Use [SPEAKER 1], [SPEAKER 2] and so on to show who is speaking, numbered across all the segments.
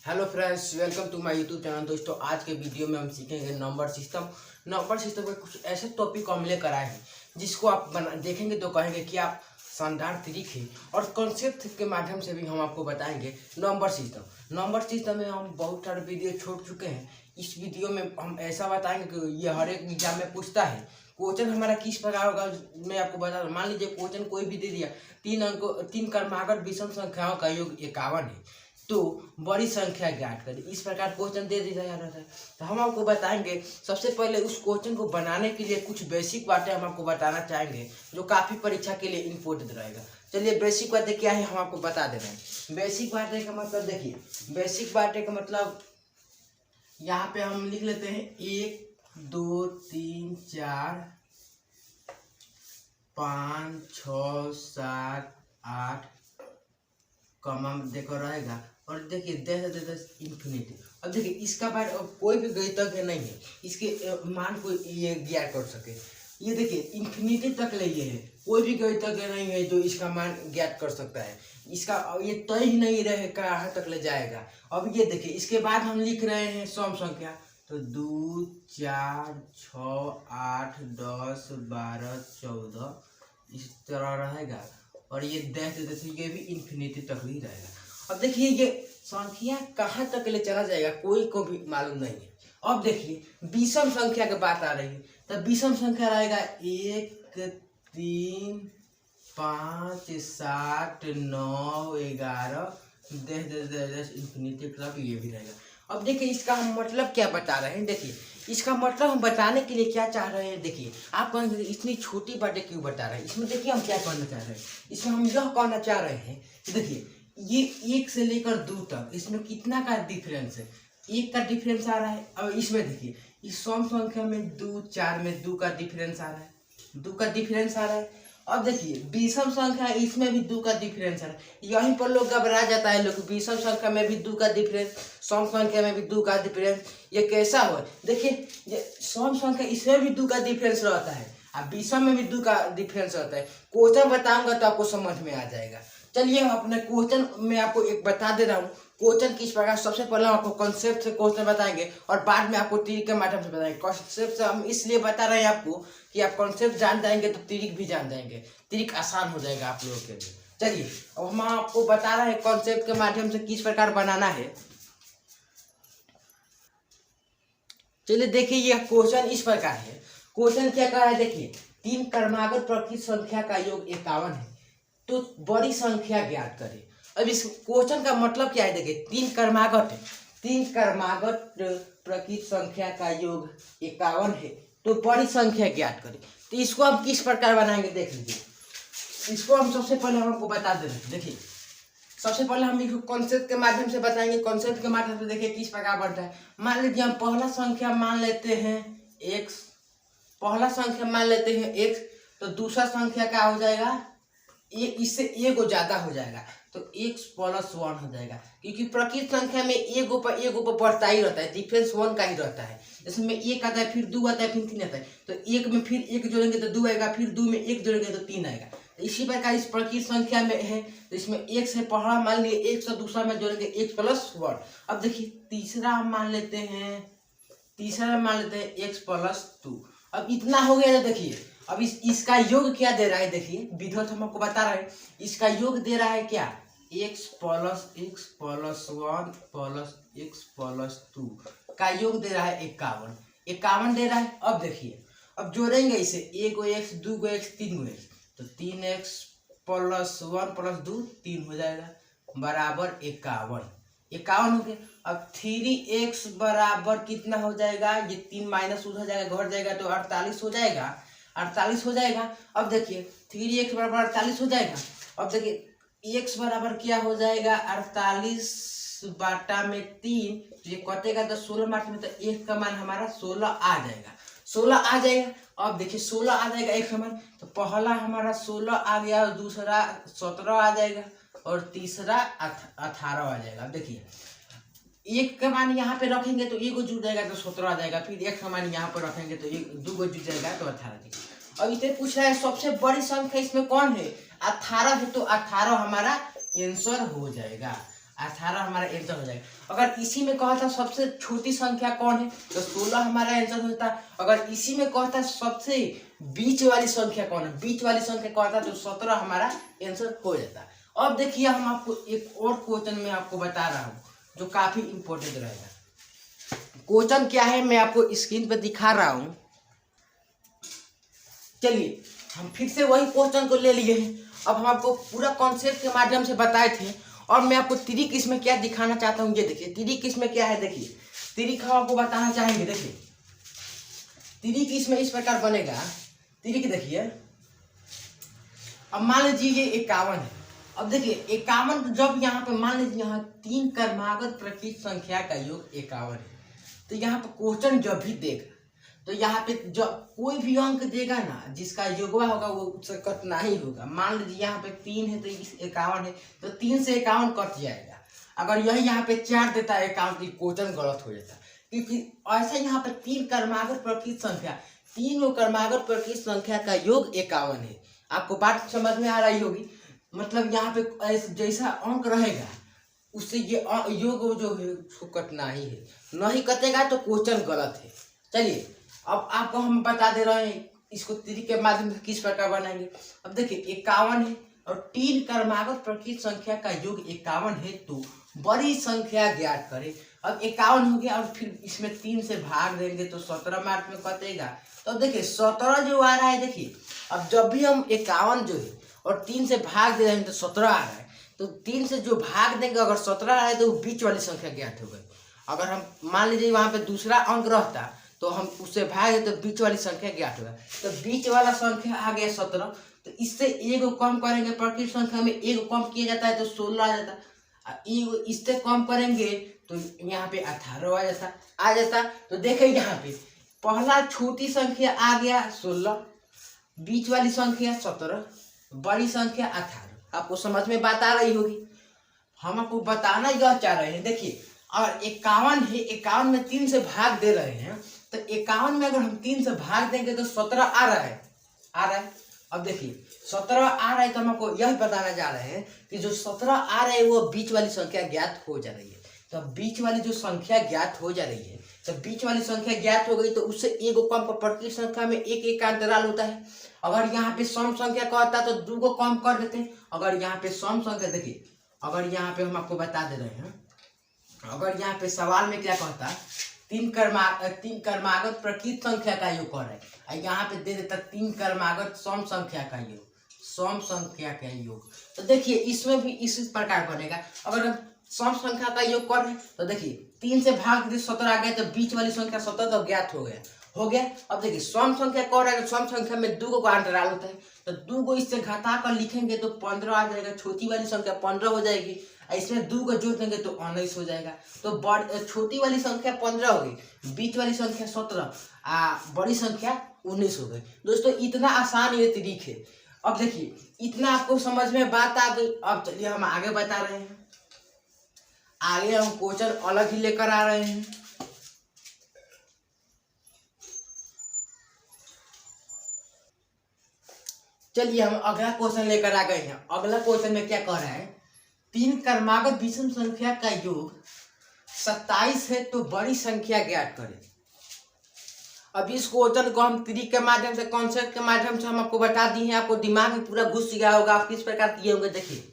[SPEAKER 1] Hello friends, welcome to my YouTube channel. दोस्तों, आज के वीडियो में हम सीखेंगे नंबर सिस्टम। नंबर सिस्टम के कुछ ऐसे टॉपिक हम लेकर आए हैं जिसको आप देखेंगे तो कहेंगे कि आप शानदार तरीके और कॉन्सेप्ट के माध्यम से भी हम आपको बताएंगे नंबर सिस्टम। नंबर सिस्टम में हम बहुत सारे वीडियो छोड़ चुके हैं। इस वीडियो में हम ऐसा बताएंगे कि ये हर एक एग्जाम में पूछता है। क्वेश्चन हमारा किस प्रकार होगा मैं आपको बता दूं। मान लीजिए क्वेश्चन कोई भी दे दिया, तीन क्रमागत विषम संख्याओं का योग 51 है, तो बड़ी संख्या ज्ञात करें। इस प्रकार क्वेश्चन दे दिया जा रहा है। तो हम आपको बताएंगे सबसे पहले उस क्वेश्चन को बनाने के लिए कुछ बेसिक बातें हम आपको बताना चाहेंगे जो काफी परीक्षा के लिए इम्पोर्टेंट रहेगा। चलिए, बेसिक बातें क्या है हम आपको बता दे रहे हैं। बेसिक बातें का मतलब देखिए, बेसिक बातें का मतलब यहाँ पे हम लिख लेते हैं 1 2 3 4 5 6 7 8 कमा देकर रहेगा। और देखिए 10 इंफिनिटी। अब देखिए इसका बाद कोई भी गणितज्ञ नहीं है इसके मान को ये ज्ञात कर सके। ये देखिए इंफिनिटी तक ले ये है, कोई भी गणितज्ञ नहीं है जो इसका मान ज्ञात कर सकता है। इसका ये तय ही नहीं रहे कहाँ तक ले जाएगा। अब ये देखिए इसके बाद हम लिख रहे हैं सम संख्या, तो 2 4 6 8 10 12 14 इस तरह रहेगा। और ये 10 ये भी इंफिनिटी तक ही रहेगा। अब देखिए ये संख्या कहाँ तक ले चला जाएगा कोई को भी मालूम नहीं है। अब देखिए विषम संख्या की बात आ रही है, तो विषम संख्या रहेगा 1 3 5 7 9 11 10 इंफिनिटी तक ये भी रहेगा। अब देखिए इसका हम मतलब क्या बता रहे हैं। देखिए इसका मतलब हम बताने के लिए क्या चाह रहे हैं। देखिए आप कहेंगे इतनी छोटी बातें क्यों बता रहे हैं। इसमें देखिए हम क्या कहना चाह रहे हैं। इसमें हम यह कहना चाह रहे हैं कि देखिए ये 1 से लेकर 2 तक इसमें कितना का डिफरेंस है, 1 का डिफरेंस आ रहा है। अब इसमें देखिए इस सम संख्या में 2 4 में 2 का डिफरेंस आ रहा है, 2 का डिफरेंस आ रहा है। अब देखिए विषम संख्या इसमें भी 2 का डिफरेंस आ रहा है। यहीं पर लोग घबरा जाता है, लोग विषम संख्या में भी 2 का डिफरेंस, सम संख्या में भी 2 का डिफरेंस, ये कैसा हो। देखिए ये सम संख्या इसमें भी 2 का डिफरेंस रहता है, अब विषम में भी 2 का डिफरेंस रहता है। क्वेश्चन बताऊंगा तो आपको समझ में आ जाएगा। चलिए हम अपने क्वेश्चन में आपको एक बता दे रहा हूँ क्वेश्चन किस प्रकार। सबसे पहले हम आपको कॉन्सेप्ट से क्वेश्चन बताएंगे और बाद में आपको ट्रिक के माध्यम से बताएंगे। कॉन्सेप्ट से हम इसलिए बता रहे हैं आपको कि आप कॉन्सेप्ट जान जाएंगे तो ट्रिक भी जान जाएंगे, ट्रिक आसान हो जाएगा आप लोगों के लिए। चलिए अब हम आपको बता रहे हैं कॉन्सेप्ट के माध्यम से किस प्रकार बनाना है। चलिए देखिए ये क्वेश्चन इस प्रकार है। क्वेश्चन क्या कहा है, देखिए 3 क्रमागत प्रकृत संख्या का योग 51 है, तो बड़ी संख्या ज्ञात करें। अब इस क्वेश्चन का मतलब क्या है, देखिए 3 क्रमागत है, 3 क्रमागत प्रकृत संख्या का योग 51 है, तो बड़ी संख्या ज्ञात करें। तो इसको हम किस प्रकार बनाएंगे देख लीजिए। इसको हम सबसे पहले हमको बता दे रहे हैं। देखिए सबसे पहले हम इसको कॉन्सेप्ट के माध्यम से बताएंगे। कॉन्सेप्ट के माध्यम से देखिए किस प्रकार बनता है। मान लीजिए हम पहला संख्या मान लेते हैं x, पहला संख्या मान लेते हैं x, तो दूसरा संख्या क्या हो जाएगा, इससे एगो ज्यादा हो जाएगा, तो x + 1 हो जाएगा। क्योंकि प्रकृत संख्या में एगो पर बढ़ता ही रहता है, डिफरेंस 1 का ही रहता है। इसमें 1 आता है, फिर 2 आता है, फिर 3 आता है, तो 1 में फिर 1 जोड़ेंगे तो 2 आएगा, फिर 2 में 1 जोड़ेंगे तो 3 आएगा। तो इसी प्रकार इस प्रकृत संख्या में है, तो इसमें x है पहला मान लिए x, तो दूसरा में जोड़ेंगे x + 1। अब देखिए तीसरा हम मान लेते हैं, x + 2। अब इतना हो गया। देखिए अब इसका योग क्या दे रहा है, देखिए विधौत हम आपको बता रहे हैं। इसका योग दे रहा है क्या, x + 1 + x + 2 का योग दे रहा है 51 दे रहा है। अब देखिए अब जोड़ेंगे इसे, 1 गो x 2 गो x 3 गो x, तो 3x + 1 + 2 3 हो जाएगा बराबर 51 हो गया। अब 3x बराबर कितना हो जाएगा, ये 3 माइनस हो जाएगा, घट जाएगा तो 48 हो जाएगा। अब देखिए 3x बराबर 48 हो जाएगा। अब देखिए x बराबर क्या हो जाएगा, 48 बटा में 3, तो ये कटेगा तो 16 मार्च में, तो 1 का मान हमारा 16 आ जाएगा। अब देखिए 16 आ जाएगा 1 का मान, तो पहला हमारा 16 आ गया, दूसरा 17 आ जाएगा और तीसरा 18 आ जाएगा। अब देखिए 1 का मान यहाँ पे रखेंगे तो 1 जुड़ जाएगा तो 17 आ जाएगा, फिर 1 का मान यहाँ पर रखेंगे तो 2 जुड़ जाएगा तो 18 आ जाएगा। अब इसे पूछ रहा है सबसे बड़ी संख्या इसमें कौन है, 18 है, तो 18 हमारा आंसर हो जाएगा। 18 हमारा आंसर हो जाएगा। अगर इसी में कहा था सबसे छोटी संख्या कौन है तो 16 हमारा आंसर होता। अगर इसी में कहा था सबसे बीच वाली संख्या कौन है, बीच वाली संख्या कहा था तो 17 हमारा आंसर हो जाता। अब देखिए हम आपको एक और क्वेश्चन में आपको बता रहा हूँ जो काफी इंपॉर्टेंट रहेगा। क्वेश्चन क्या है मैं आपको स्क्रीन पर दिखा रहा हूँ। चलिए हम फिर से वही क्वेश्चन को ले लिए हैं। अब हम आपको पूरा कॉन्सेप्ट के माध्यम से बताए थे और मैं आपको त्रिक इसमें क्या दिखाना चाहता हूँ। ये देखिए त्रिक इसमें क्या है, देखिए त्रिक हम आपको बताना चाहेंगे। देखिए त्रिक इसमें इस प्रकार बनेगा। त्रिक देखिए, अब मान लीजिए ये 51 है। अब देखिए 51 जब यहाँ पे मान लीजिए यहाँ 3 क्रमागत प्रकृत संख्या का योग 51 है तो यहाँ पे क्वेश्चन जब भी देगा तो यहाँ पे जब कोई भी अंक देगा ना जिसका योगवा होगा वो उससे कटना ही होगा। मान लीजिए यहाँ पे 3 है तो 51 है तो 3 से 51 कट जाएगा। अगर यही यहाँ पे 4 देता है 51 की क्वेश्चन गलत हो जाता, क्योंकि ऐसा यहाँ पे 3 क्रमागत प्रकृत संख्या, 3 क्रमागत प्रकृत संख्या का योग 51 है। आपको बात समझ में आ रही होगी। मतलब यहाँ पे जैसा अंक रहेगा उससे ये योग जो है उसको कटना ही है, नहीं कटेगा तो क्वेश्चन गलत है। चलिए अब आपको हम बता दे रहे हैं इसको त्रिक के माध्यम से किस प्रकार बनाएंगे। अब देखिए 51 है और 3 क्रमागत प्रकृत संख्या का योग 51 है तो बड़ी संख्या ज्ञात करें। अब 51 हो गया और फिर इसमें 3 से भाग देंगे तो 17 मार्क में कटेगा। तो देखिए 17 जो आ रहा है, देखिए अब जब भी हम 51 जो है और 3 से भाग दे रहे हैं तो 17 आ रहा है, तो 3 से जो भाग देंगे अगर 17 आ रहा है तो बीच वाली संख्या ज्ञात हो गई। अगर हम मान लीजिए वहाँ पे दूसरा अंक रहता तो हम उससे भाग दे तो बीच वाली संख्या ज्ञात होगा। तो बीच वाला संख्या आ गया 17, तो इससे एक कम करेंगे प्रकृत संख्या में, एक कम किया जाता है तो 16 आ जाता। इससे कम करेंगे तो यहाँ पे 18 आ जाता। तो देखें यहाँ पे पहला छोटी संख्या आ गया 16, बीच वाली संख्या 17, बड़ी संख्या 18। आपको समझ में बात आ रही होगी। हम आपको बताना यह चाह रहे हैं, देखिए और 51 है, 51 में 3 से भाग दे रहे हैं तो 51 में अगर हम 3 से भाग देंगे तो 17 आ रहा है। अब देखिए 17 आ रहा है तो हम आपको यह बताना चाह रहे हैं कि जो 17 आ रहा है वो बीच वाली संख्या ज्ञात हो जा रही है। तो बीच वाली जो संख्या ज्ञात हो जा रही है, तो बीच वाली संख्या ज्ञात हो गई तो उससे एक कम पर प्रकृत संख्या में एक का अंतराल होता है। अगर यहाँ पे सम संख्या कहता तो 2 को कम कर देते हैं। अगर यहाँ पे सम संख्या, देखिए अगर यहाँ पे हम आपको बता दे रहे हैं, अगर यहाँ पे सवाल में क्या कहता 3 क्रमागत प्रकृत संख्या का योग कर रहा है, यहाँ पे दे देता 3 क्रमागत सम संख्या का योग, सम संख्या का योग। तो देखिए इसमें भी इसी प्रकार बनेगा। अगर हम सम संख्या का योग कर रहे हैं तो देखिए 3 से भाग दे 17 आ गया तो बीच वाली संख्या 17 तो ज्ञात हो गया। अब देखिए सम संख्या कर रहा है, सम संख्या में 2 का अंतराल होता है तो 2 को इससे घटा कर लिखेंगे तो 15 आ जाएगा। छोटी वाली संख्या 15 हो जाएगी, इसमें 2 को जोड़ देंगे तो 19 हो जाएगा। तो छोटी वाली संख्या 15 हो गई, बीच वाली संख्या 17, बड़ी संख्या 19 हो गई। दोस्तों इतना आसान ये तरीक है। अब देखिए इतना आपको समझ में बात आ गई। अब चलिए हम आगे बता रहे हैं। आगे हम क्वेश्चन अलग ही लेकर आ रहे हैं। चलिए हम अगला क्वेश्चन लेकर आ गए हैं। अगला क्वेश्चन में क्या कह रहा है, 3 क्रमागत विषम संख्या का योग 27 है तो बड़ी संख्या ज्ञात करें। अब इस क्वेश्चन को हम त्रिक के माध्यम से, कॉन्सेप्ट के माध्यम से हम आपको बता दिए हैं, आपको दिमाग में पूरा घुस गया होगा। आप किस प्रकार किए होंगे, देखिए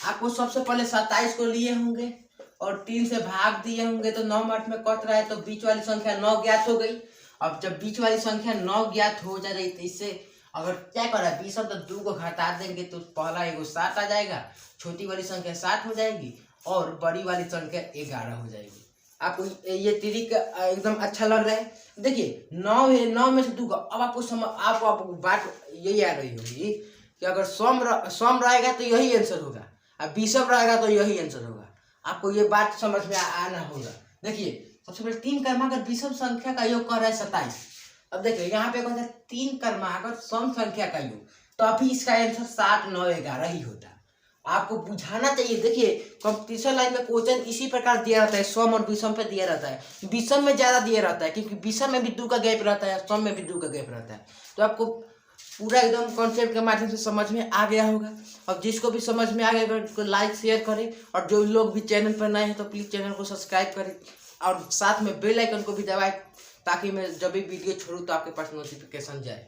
[SPEAKER 1] आपको सबसे पहले 27 को लिए होंगे और 3 से भाग दिए होंगे तो 9 मार्क में कट रहा है तो बीच वाली संख्या 9 ज्ञात हो गई। अब जब बीच वाली संख्या 9 ज्ञात हो जा रही तो इससे अगर क्या कर रहा है 20 तो 2 को घटा देंगे तो पहला एगो 7 आ जाएगा, छोटी वाली संख्या 7 हो जाएगी और बड़ी वाली संख्या 11 हो जाएगी। आपको ये त्रिक एकदम अच्छा लग रहा है। देखिए 9 है, 9 में से 2 का, अब आपको बात यही आ रही होगी कि अगर सम रहेगा तो यही आंसर होगा और विषम रहेगा तो यही आंसर होगा। आपको ये बात समझ में आना होगा। देखिए सबसे पहले 3 क्रमागत विषम संख्या का योग कर रहा है 27। अब देखिए यहाँ पे कहता है 3 क्रमागत सम संख्या का योग, तो अभी इसका आंसर 7, 9, 11 ही होता। आपको बुझाना चाहिए। देखिए कंपटीशन लाइन में क्वेश्चन इसी प्रकार दिया रहता है, सम और विषम पे दिया रहता है। विषम में ज्यादा दिया रहता है क्योंकि विषम में भी 2 का गैप रहता है, सम में भी 2 का गैप रहता है। तो आपको पूरा एकदम कॉन्सेप्ट के माध्यम से समझ में आ गया होगा। अब जिसको भी समझ में आ गया उसको लाइक शेयर करें, और जो लोग भी चैनल पर नए हैं तो प्लीज़ चैनल को सब्सक्राइब करें और साथ में बेल आइकन को भी दबाएं, ताकि मैं जब भी वीडियो छोड़ूँ तो आपके पास नोटिफिकेशन जाए।